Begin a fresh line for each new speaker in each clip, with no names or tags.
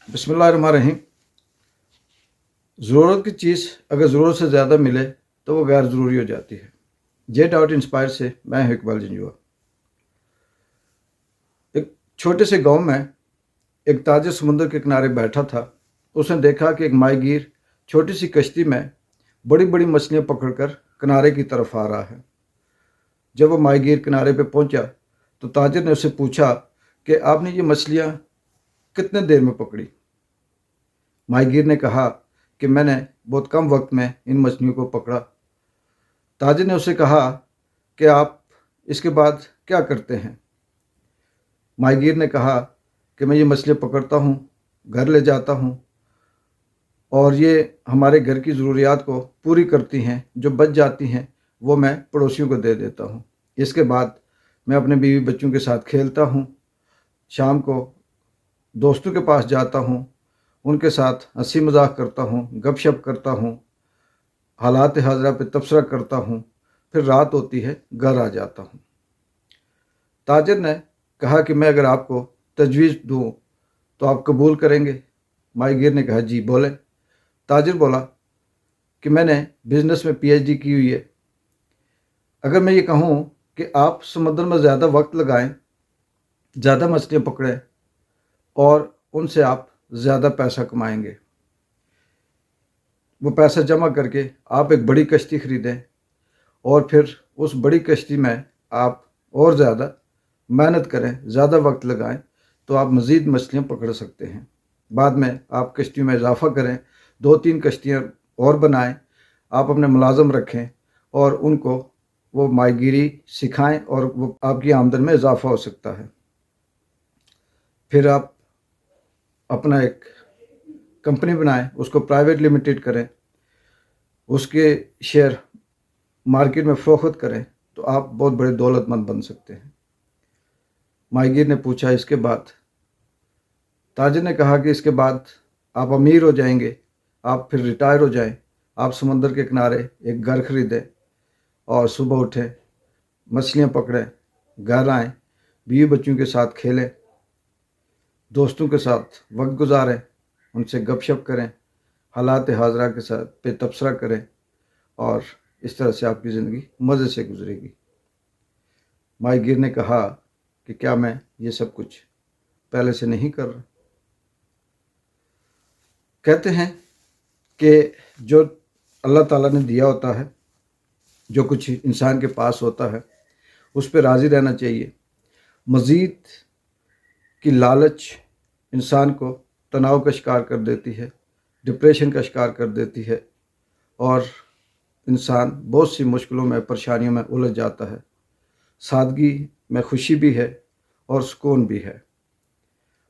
बिस्मिल्लाहिर्रहमानिर्रहीम। ज़रूरत की चीज़ अगर ज़रूरत से ज़्यादा मिले तो वो गैर ज़रूरी हो जाती है। जेट आउट इंस्पायर से मैं हूं इकबाल जंजुआ। एक छोटे से गांव में एक ताजिर समुद्र के किनारे बैठा था। उसने देखा कि एक माहीगीर छोटी सी कश्ती में बड़ी बड़ी मछलियां पकड़कर किनारे की तरफ आ रहा है। जब वो माहीगीर किनारे पे पहुंचा तो ताजिर ने उससे पूछा कि आपने ये मछलियां कितने देर में पकड़ी। माहीगीर ने कहा कि मैंने बहुत कम वक्त में इन मछलियों को पकड़ा। ताजिर ने उससे कहा कि आप इसके बाद क्या करते हैं। माहीगीर ने कहा कि मैं ये मछलियाँ पकड़ता हूँ, घर ले जाता हूँ और ये हमारे घर की ज़रूरियात को पूरी करती हैं। जो बच जाती हैं वो मैं पड़ोसियों को दे देता हूँ। इसके बाद मैं अपने बीवी बच्चों के साथ खेलता हूँ। शाम को दोस्तों के पास जाता हूँ, उनके साथ हंसी मजाक करता हूँ, गपशप करता हूँ, हालात हाजरा पे तबसरा करता हूँ। फिर रात होती है, घर आ जाता हूँ। ताजिर ने कहा कि मैं अगर आपको तजवीज़ दूँ तो आप कबूल करेंगे। माहीगीर ने कहा जी बोले। ताजिर बोला कि मैंने बिज़नेस में पीएचडी की हुई है। अगर मैं ये कहूँ कि आप समुद्र में ज़्यादा वक्त लगाएं, ज़्यादा मछलियाँ पकड़ें और उनसे आप ज़्यादा पैसा कमाएंगे। वो पैसा जमा करके आप एक बड़ी कश्ती ख़रीदें और फिर उस बड़ी कश्ती में आप और ज़्यादा मेहनत करें, ज़्यादा वक्त लगाएं तो आप मज़ीद मछलियाँ पकड़ सकते हैं। बाद में आप कश्तियों में इजाफ़ा करें, 2-3 कश्तियाँ और बनाएं, आप अपने मुलाज़म रखें और उनको वो माहीगीरी सिखाएं और वो आपकी आमदन में इजाफ़ा हो सकता है। फिर आप अपना एक कंपनी बनाएं, उसको प्राइवेट लिमिटेड करें, उसके शेयर मार्केट में फ़रोख्त करें तो आप बहुत बड़े दौलतमंद बन सकते हैं। माहीगीर ने पूछा इसके बाद। ताजिर ने कहा कि इसके बाद आप अमीर हो जाएंगे, आप फिर रिटायर हो जाएं, आप समुद्र के किनारे एक घर खरीदें और सुबह उठें, मछलियाँ पकड़ें, घर आएँ, बीवी बच्चों के साथ खेलें, दोस्तों के साथ वक्त गुजारें, उनसे गपशप करें, हालात हाजरा के साथ पे तबसरा करें और इस तरह से आपकी ज़िंदगी मज़े से गुजरेगी। माहीगीर ने कहा कि क्या मैं ये सब कुछ पहले से नहीं कर रहा। कहते हैं कि जो अल्लाह ताला ने दिया होता है, जो कुछ इंसान के पास होता है, उस पर राज़ी रहना चाहिए। मज़ीद की लालच इंसान को तनाव का शिकार कर देती है, डिप्रेशन का शिकार कर देती है और इंसान बहुत सी मुश्किलों में, परेशानियों में उलझ जाता है। सादगी में खुशी भी है और सुकून भी है।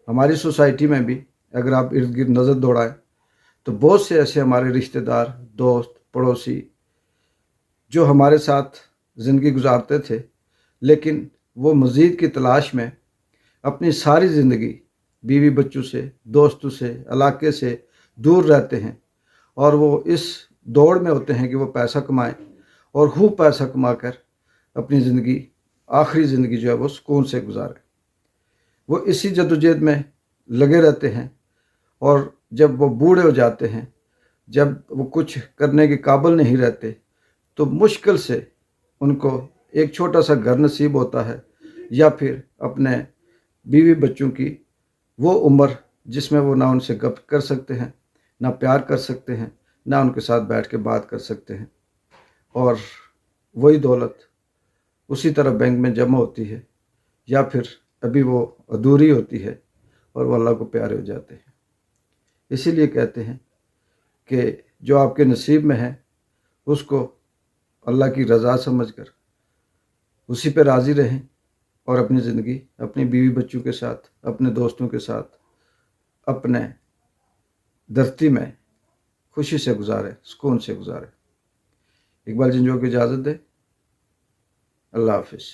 हमारी सोसाइटी में भी अगर आप इर्द गिर्द नज़र दौड़ाएं तो बहुत से ऐसे हमारे रिश्तेदार, दोस्त, पड़ोसी जो हमारे साथ ज़िंदगी गुजारते थे, लेकिन वो मज़ीद की तलाश में अपनी सारी ज़िंदगी बीवी बच्चों से, दोस्तों से, इलाके से दूर रहते हैं और वो इस दौड़ में होते हैं कि वो पैसा कमाएं और खूब पैसा कमा कर अपनी ज़िंदगी, आखिरी ज़िंदगी जो है वो सुकून से गुजारें। वो इसी जद्दोजहद में लगे रहते हैं और जब वो बूढ़े हो जाते हैं, जब वो कुछ करने के काबिल नहीं रहते, तो मुश्किल से उनको एक छोटा सा घर नसीब होता है या फिर अपने बीवी बच्चों की वो उम्र जिसमें वो ना उनसे गप कर सकते हैं, ना प्यार कर सकते हैं, ना उनके साथ बैठ के बात कर सकते हैं और वही दौलत उसी तरह बैंक में जमा होती है या फिर अभी वो अधूरी होती है और वो अल्लाह को प्यारे हो जाते हैं। इसीलिए कहते हैं कि जो आपके नसीब में है उसको अल्लाह की रज़ा समझकर उसी पे राज़ी रहें और अपनी ज़िंदगी अपनी बीवी बच्चों के साथ, अपने दोस्तों के साथ, अपने धरती में खुशी से गुजारें, सुकून से गुजारें। इकबाल जंजुआ को इजाज़त दें। अल्लाह हाफ़िज़।